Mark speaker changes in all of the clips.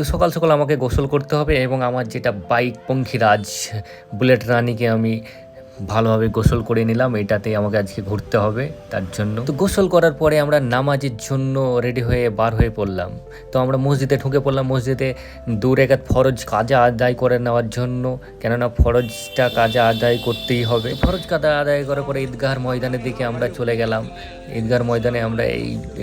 Speaker 1: তো সকাল সকাল আমাকে গোসল করতে হবে এবং আমার যেটা বাইক পঙ্খিরাজ বুলেট রানিকে আমি ভালোভাবে গোসল করে নিলাম। এটাতেই আমাকে আজকে ঘুরতে হবে, তার জন্য তো গোসল করার পরে আমরা নামাজের জন্য রেডি হয়ে বার হয়ে পড়লাম। তো আমরা মসজিদে ঢুকে পড়লাম, মসজিদে 2 রাকাত ফরজ কাজা আদায় করে নেওয়ার জন্য, কেননা ফরজটা কাজা আদায় করতেই হবে। ফরজ কাজা আদায় করার পরে ঈদগাহর ময়দানের দিকে আমরা চলে গেলাম। ঈদগাহর ময়দানে আমরা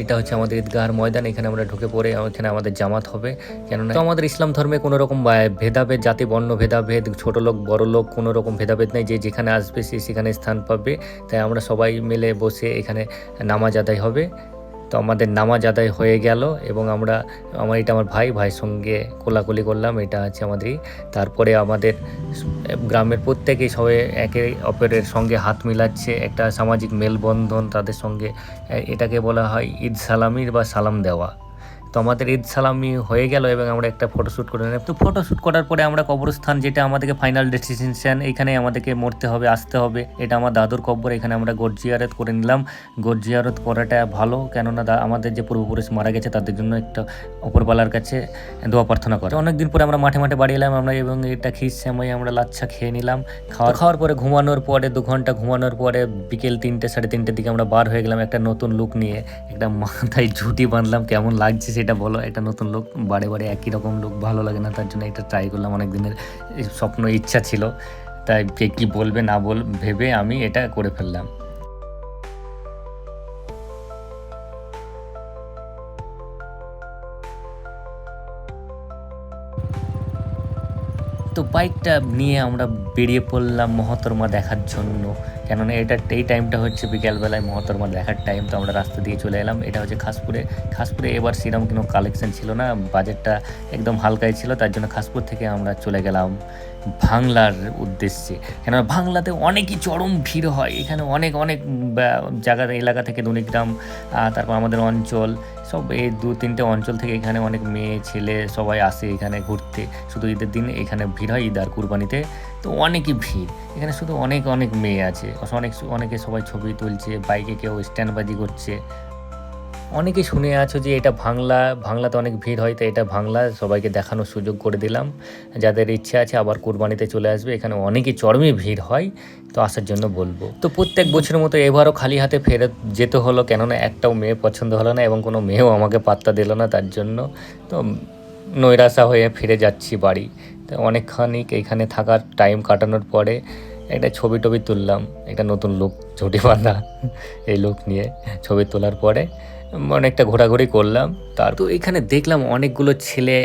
Speaker 1: এটা হচ্ছে আমাদের ঈদগাহর ময়দান, এখানে আমরা ঢুকে পড়ে এখানে আমাদের জামাত হবে। কেননা তো আমাদের ইসলাম ধর্মে কোনো রকম ভেদাভেদ, জাতি বর্ণ ভেদাভেদ, ছোট লোক বড় লোক কোনো রকম ভেদাভেদ নেই, যে যেখানে আসবে সে সেখানে স্থান পাবে। তাই আমরা সবাই মিলে বসে এখানে নামাজ আদায় হবে। তো আমাদের নামাজ আদায় হয়ে গেল এবং এটা আমার ভাইয়ের সঙ্গে কোলাকুলি করলাম। এটা আছে আমাদের। তারপরে আমাদের গ্রামের প্রত্যেকেই সবাই একে অপরের সঙ্গে হাত মিলাচ্ছে, একটা সামাজিক মেলবন্ধন তাদের সঙ্গে। এটাকে বলা হয় ঈদ সালামির বা সালাম দেওয়া। তো আমাদের ঈদ সালামি হয়ে গেল এবং আমরা একটা ফটোশ্যুট করে নিলাম। তো ফটোশ্যুট করার পরে আমরা কবরস্থান, যেটা আমাদেরকে ফাইনাল ডেস্টিনেশন, এখানে আমাদেরকে মরতে হবে, আসতে হবে। এটা আমার দাদুর কবর, এখানে আমরা গোট জিয়ারত করে নিলাম। গোট জিয়ারত করাটা ভালো, কেননা আমাদের যে পূর্বপুরুষ মারা গেছে তাদের জন্য একটা উপরওয়ালার কাছে দোয়া প্রার্থনা করে। অনেকদিন পরে আমরা মাঠে বাড়ি এলাম আমরা, এবং এটা খিস সময় আমরা লাচ্ছা খেয়ে নিলাম। খাওয়ার পরে ঘুমানোর পরে 2 ঘন্টা ঘুমানোর পরে বিকেল 3টে 3:30 দিকে আমরা বার হয়ে গেলাম একটা নতুন লুক নিয়ে। একটা মাথায় ঝুঁটি বাঁধলাম, কেমন লাগছে সেটা বলো। একটা নতুন লুক, বারে একই রকম লুক ভালো লাগে না, তার জন্য এটা ট্রাই করলাম। অনেক দিনের স্বপ্ন, ইচ্ছা ছিল, তাই কে কী বলবে না ভেবে আমি এটা করে ফেললাম। তো বাইকটা নিয়ে আমরা বেরিয়ে পড়লাম মহতরমা দেখার জন্য, কেননা এই টাইমটা হচ্ছে বিকেলবেলায় মহতরমা দেখার টাইম। তো আমরা রাস্তা দিয়ে চলে এলাম। এটা হচ্ছে খাসপুরে এবার সেরকম কোনো কালেকশন ছিল না, বাজেটটা একদম হালকাই ছিল, তার জন্য খাসপুর থেকে আমরা চলে গেলাম ভাংলার উদ্দেশ্যে। কেননা ভাংলাতে অনেকই চরম ভিড় হয়, এখানে অনেক এলাকা থেকে দনিগ্রাম, তারপর আমাদের অঞ্চল, সব এই 2-3টে অঞ্চল থেকে এখানে অনেক মেয়ে ছেলে সবাই আসে এখানে ঘুরতে। শুধু ঈদের দিন এখানে ভিড় হয়, ঈদ আর কুরবানিতে তো অনেকই ভিড়। এখানে শুধু অনেক মেয়ে আছে, অনেকে সবাই ছবি তুলছে, বাইকে কেউ স্ট্যান্ডবাজি করছে। অনেকে শুনে আছো যে এটা ভাংলাতে অনেক ভিড় হয়, তো এটা ভাংলা সবাইকে দেখানোর সুযোগ করে দিলাম। যাদের ইচ্ছা আছে আবার কুরবানিতে চলে আসবে, এখানে অনেকই চরমই ভিড় হয়, তো আসার জন্য বলবো। তো প্রত্যেক বছরের মতো এবারও খালি হাতে ফেরত যেতে হলো, কেননা একটাও মেয়ে পছন্দ হলো না এবং কোনো মেয়েও আমাকে পাত্তা দিল না, তার জন্য তো নৈরাশা হয়ে ফিরে যাচ্ছি বাড়ি। তো অনেকখানি এখানে থাকার টাইম কাটানোর পরে একটা ছবি তুললাম, একটা নতুন লুক, ঝুঁটি বাঁধা এই লুক নিয়ে ছবি তোলার পরে অনেকটা ঘোরাঘুরি করলাম। তো এখানে দেখলাম অনেকগুলো ছেলে